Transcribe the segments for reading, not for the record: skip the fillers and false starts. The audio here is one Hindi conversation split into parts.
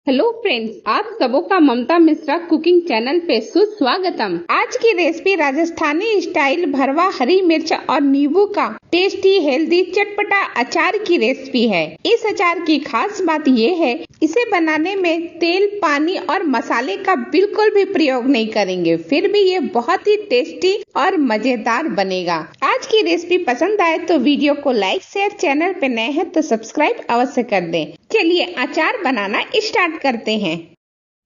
हेलो फ्रेंड्स, आप सबों का ममता मिश्रा कुकिंग चैनल पे सुस्वागतम। आज की रेसिपी राजस्थानी स्टाइल भरवा हरी मिर्च और नींबू का टेस्टी हेल्दी चटपटा अचार की रेसिपी है। इस अचार की खास बात ये है, इसे बनाने में तेल, पानी और मसाले का बिल्कुल भी प्रयोग नहीं करेंगे, फिर भी ये बहुत ही टेस्टी और मजेदार बनेगा। आज की रेसिपी पसंद आए तो वीडियो को लाइक शेयर, चैनल पे नए हैं तो सब्सक्राइब अवश्य कर दें। चलिए अचार बनाना स्टार्ट करते हैं।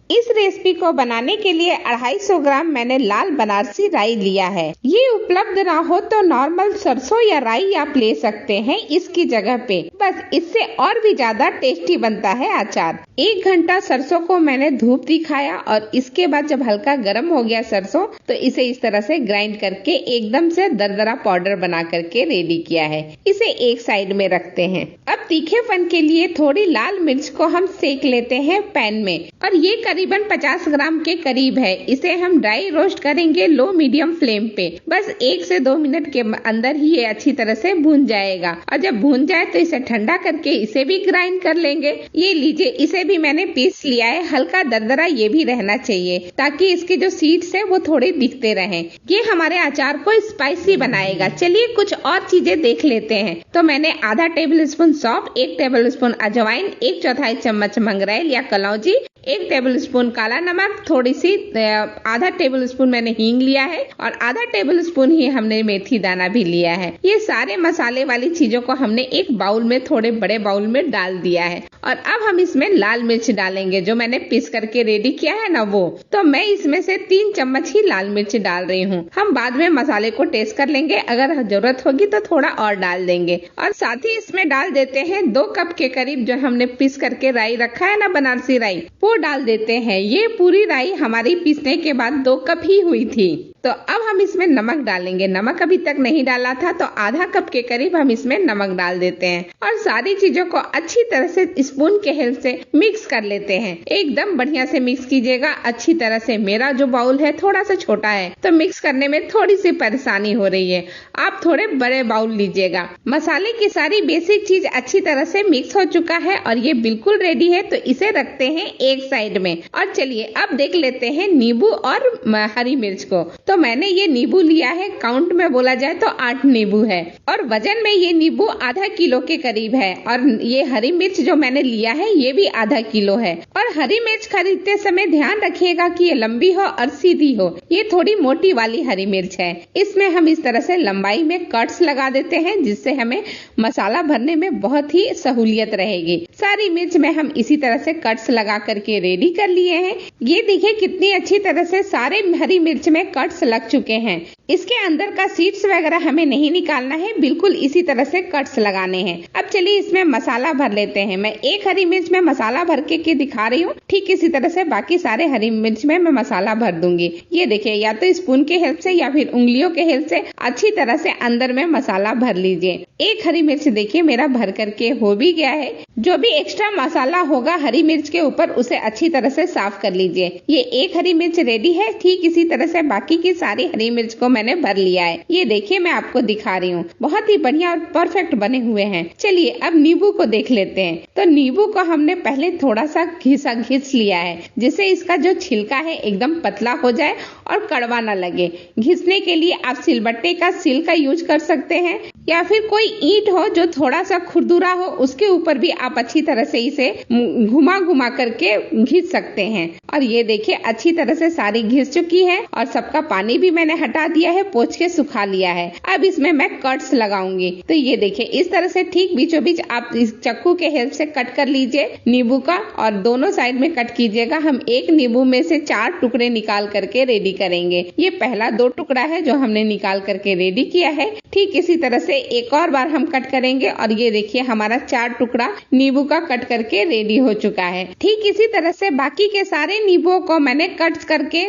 इस रेसिपी को बनाने के लिए 250 ग्राम मैंने लाल बनारसी राई लिया है। ये उपलब्ध ना हो तो नॉर्मल सरसों या राई आप ले सकते हैं इसकी जगह पे, बस इससे और भी ज्यादा टेस्टी बनता है अचार। 1 घंटा सरसों को मैंने धूप दिखाया और इसके बाद जब हल्का गर्म हो गया सरसों तो इसे इस तरह से ग्राइंड करके एकदम से दरदरा पाउडर बना करके रेडी किया है। इसे एक साइड में रखते हैं। अब तीखेपन के लिए थोड़ी लाल मिर्च को हम सेक लेते हैं पैन में, और ये करीबन 50 ग्राम के करीब है। इसे हम ड्राई रोस्ट करेंगे लो मीडियम फ्लेम पे। बस 1 से 2 मिनट के अंदर ही ये अच्छी तरह से भून जाएगा, और जब भून जाए तो इसे ठंडा करके इसे भी ग्राइंड कर लेंगे। ये लीजिए, इसे भी मैंने पीस लिया है। हल्का दरदरा ये भी रहना चाहिए ताकि इसके जो सीड्स है वो थोड़े दिखते रहें। ये हमारे अचार को स्पाइसी बनाएगा। चलिए कुछ और चीजें देख लेते हैं। तो मैंने आधा टेबल स्पून सौंफ, 1 टेबल स्पून अजवाइन, 1/4 चम्मच मंगरेल या कलौंजी, 1 टेबल स्पून काला नमक, थोड़ी सी आधा टेबल स्पून मैंने हींग लिया है, और आधा टेबल स्पून ही हमने मेथी दाना भी लिया है। ये सारे मसाले वाली चीजों को हमने एक बाउल में, थोड़े बड़े बाउल में डाल दिया है। और अब हम इसमें लाल मिर्च डालेंगे जो मैंने पीस करके रेडी किया है ना वो। तो मैं इसमें से 3 चम्मच ही लाल मिर्च डाल रही हूँ। हम बाद में मसाले को टेस्ट कर लेंगे, अगर जरूरत होगी तो थोड़ा और डाल देंगे। और साथ ही इसमें डाल देते हैं 2 कप के करीब जो हमने पीस करके राई रखा है ना, बनारसी राई, वो डाल देते हैं। ये पूरी राई हमारी पीसने के बाद 2 कप ही हुई थी। तो अब हम इसमें नमक डालेंगे। नमक अभी तक नहीं डाला था, तो आधा कप के करीब हम इसमें नमक डाल देते हैं, और सारी चीजों को अच्छी तरह से स्पून के हेल्प से मिक्स कर लेते हैं। एकदम बढ़िया से मिक्स कीजिएगा अच्छी तरह से। मेरा जो बाउल है थोड़ा सा छोटा है, तो मिक्स करने में थोड़ी सी परेशानी हो रही है। आप थोड़े बड़े बाउल लीजिएगा। मसाले की सारी बेसिक चीज अच्छी तरह से मिक्स हो चुका है और ये बिल्कुल रेडी है, तो इसे रखते हैं एक साइड में। और चलिए अब देख लेते हैं नींबू और हरी मिर्च को। तो मैंने ये नींबू लिया है, काउंट में बोला जाए तो 8 नींबू है, और वजन में ये नींबू आधा किलो के करीब है। और ये हरी मिर्च जो मैंने लिया है ये भी आधा किलो है। और हरी मिर्च खरीदते समय ध्यान रखिएगा कि ये लंबी हो और सीधी हो। ये थोड़ी मोटी वाली हरी मिर्च है। इसमें हम इस तरह से लंबाई में कट्स लगा देते हैं, जिससे हमें मसाला भरने में बहुत ही सहूलियत रहेगी। सारी मिर्च में हम इसी तरह से कट्स लगा करके रेडी कर लिए हैं। ये देखिए कितनी अच्छी तरह से सारे हरी मिर्च में कट्स लग चुके हैं। इसके अंदर का सीड्स वगैरह हमें नहीं निकालना है, बिल्कुल इसी तरह से कट्स लगाने हैं। अब चलिए इसमें मसाला भर लेते हैं। मैं एक हरी मिर्च में मसाला भर के दिखा रही हूँ, ठीक इसी तरह से बाकी सारे हरी मिर्च में मैं मसाला भर दूंगी। ये देखिए, या तो स्पून के हेल्प से या फिर उंगलियों के हेल्प से अच्छी तरह से अंदर में मसाला भर लीजिए। एक हरी मिर्च देखिए मेरा भर करके हो भी गया है। जो भी एक्स्ट्रा मसाला होगा हरी मिर्च के ऊपर उसे अच्छी तरह से साफ कर लीजिए। ये एक हरी मिर्च रेडी है। ठीक इसी तरह से बाकी की सारी हरी मिर्च को मैंने भर लिया है। ये देखिए मैं आपको दिखा रही हूँ, बहुत ही बढ़िया और परफेक्ट बने हुए हैं। चलिए अब नींबू को देख लेते हैं। तो नींबू को हमने पहले थोड़ा सा घिस लिया है, जिससे इसका जो छिलका है एकदम पतला हो जाए और कड़वा ना लगे। घिसने के लिए आप सिलबट्टे का सिल का यूज कर सकते हैं, या फिर कोई ईंट हो जो थोड़ा सा खुरदुरा हो उसके ऊपर भी आप अच्छी तरह से इसे घुमा घुमा करके घिस सकते हैं। और ये देखिए अच्छी तरह से सारी घिस चुकी है, और सबका पानी भी मैंने हटा दिया है, पोंछ के सुखा लिया है। अब इसमें मैं कट्स लगाऊंगी। तो ये देखिए इस तरह से ठीक बीचों बीच आप इस चाकू के हेल्प से कट कर लीजिए नींबू का, और दोनों साइड में कट कीजिएगा। हम एक नींबू में से 4 टुकड़े निकाल करके रेडी करेंगे। ये पहला 2 टुकड़ा है जो हमने निकाल करके रेडी किया है। ठीक इसी तरह से एक और बार हम कट करेंगे, और ये देखिए हमारा 4 टुकड़ा नींबू का कट करके रेडी हो चुका है। ठीक इसी तरह से बाकी के सारे नींबुओं को मैंने कट करके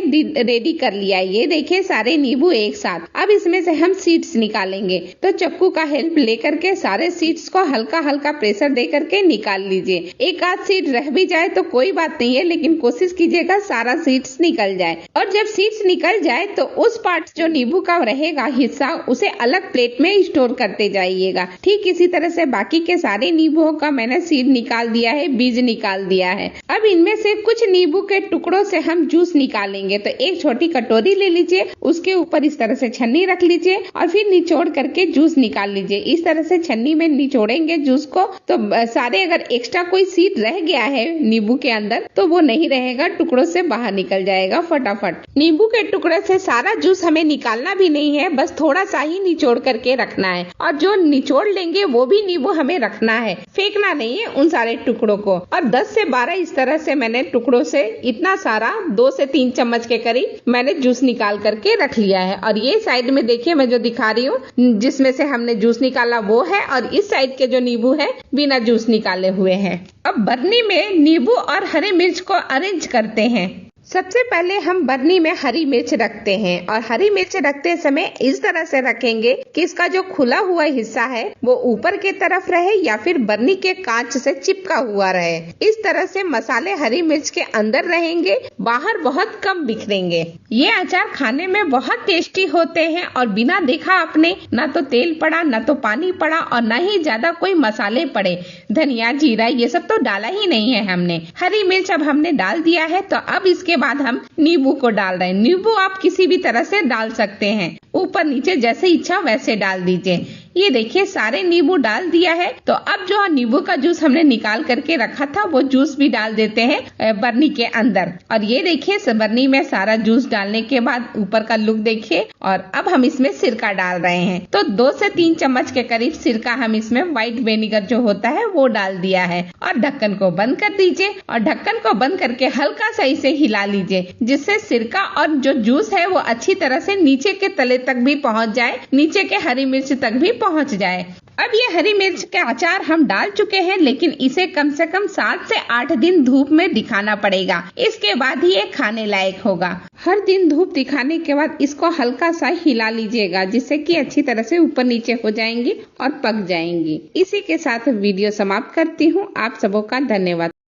रेडी कर लिया है। ये देखिए सारे नींबू एक साथ। अब इसमें से हम सीड्स निकालेंगे, तो चक्कू का हेल्प लेकर के सारे सीड्स को हल्का हल्का प्रेशर दे करके निकाल लीजिए। एक आध सीड रह भी जाए तो कोई बात नहीं है, लेकिन कोशिश कीजिएगा सारा सीड्स निकल जाए। और जब सीड्स निकल जाए तो उस पार्ट जो नींबू का रहेगा हिस्सा, उसे अलग प्लेट में स्टोर करते जाइएगा। ठीक इसी तरह से बाकी के सारे नींबुओं का मैंने सीड निकाल दिया है, बीज निकाल दिया है। अब इनमें से कुछ नींबू के टुकड़ों से हम जूस निकालेंगे। तो एक छोटी कटोरी ले लीजिए, उसके ऊपर इस तरह से छन्नी रख लीजिए और फिर निचोड़ करके जूस निकाल लीजिए। इस तरह से छन्नी में निचोड़ेंगे जूस को तो सारे अगर एक्स्ट्रा कोई सीड रह गया है नींबू के अंदर तो वो नहीं रहेगा, टुकड़ों से बाहर निकल जाएगा फटाफट। नींबू के टुकड़े से सारा जूस हमें निकालना भी नहीं है, बस थोड़ा सा ही निचोड़ करके रखना है। और जो निचोड़ लेंगे वो भी नींबू हमें रखना है, फेंकना नहीं है उन सारे टुकड़ों को। और 10 से 12 इस तरह से मैंने टुकड़ों से इतना सारा 2 से 3 चम्मच के करीब मैंने जूस निकाल करके रख लिया है। और ये साइड में देखिए मैं जो दिखा रही हूँ जिसमें से हमने जूस निकाला वो है, और इस साइड के जो नींबू है बिना जूस निकाले हुए हैं। अब बरनी में नींबू और हरी मिर्च को अरेंज करते हैं। सबसे पहले हम बरनी में हरी मिर्च रखते हैं और हरी मिर्च रखते समय इस तरह से रखेंगे कि इसका जो खुला हुआ हिस्सा है वो ऊपर के तरफ रहे या फिर बरनी के कांच से चिपका हुआ रहे। इस तरह से मसाले हरी मिर्च के अंदर रहेंगे, बाहर बहुत कम बिखरेंगे। ये अचार खाने में बहुत टेस्टी होते हैं और बिना देखा आपने ना तो तेल पड़ा, ना तो पानी पड़ा और ना ही ज्यादा कोई मसाले पड़े। धनिया, जीरा ये सब तो डाला ही नहीं है हमने। हरी मिर्च अब हमने डाल दिया है तो अब इसके बाद हम नींबू को डाल रहे हैं। नींबू आप किसी भी तरह से डाल सकते हैं, ऊपर नीचे जैसे इच्छा वैसे डाल दीजिए। ये देखिए सारे नींबू डाल दिया है। तो अब जो नींबू का जूस हमने निकाल करके रखा था वो जूस भी डाल देते हैं बरनी के अंदर। और ये देखिए बरनी में सारा जूस डालने के बाद ऊपर का लुक देखिए। और अब हम इसमें सिरका डाल रहे हैं, तो 2 से 3 चम्मच के करीब सिरका हम इसमें व्हाइट विनेगर जो होता है वो डाल दिया है। और ढक्कन को बंद कर दीजिए और ढक्कन को बंद करके हल्का सा इसे हिला लीजिए, जिससे सिरका और जो जूस है वो अच्छी तरह से नीचे के तले तक भी पहुंच जाए, नीचे के हरी मिर्च तक भी पहुंच जाए। अब ये हरी मिर्च के अचार हम डाल चुके हैं, लेकिन इसे कम से कम 7 से 8 दिन धूप में दिखाना पड़ेगा, इसके बाद ही ये खाने लायक होगा। हर दिन धूप दिखाने के बाद इसको हल्का सा हिला लीजिएगा, जिससे कि अच्छी तरह से ऊपर नीचे हो जाएंगी और पक जाएंगी। इसी के साथ वीडियो समाप्त करती हूँ। आप सबों का धन्यवाद।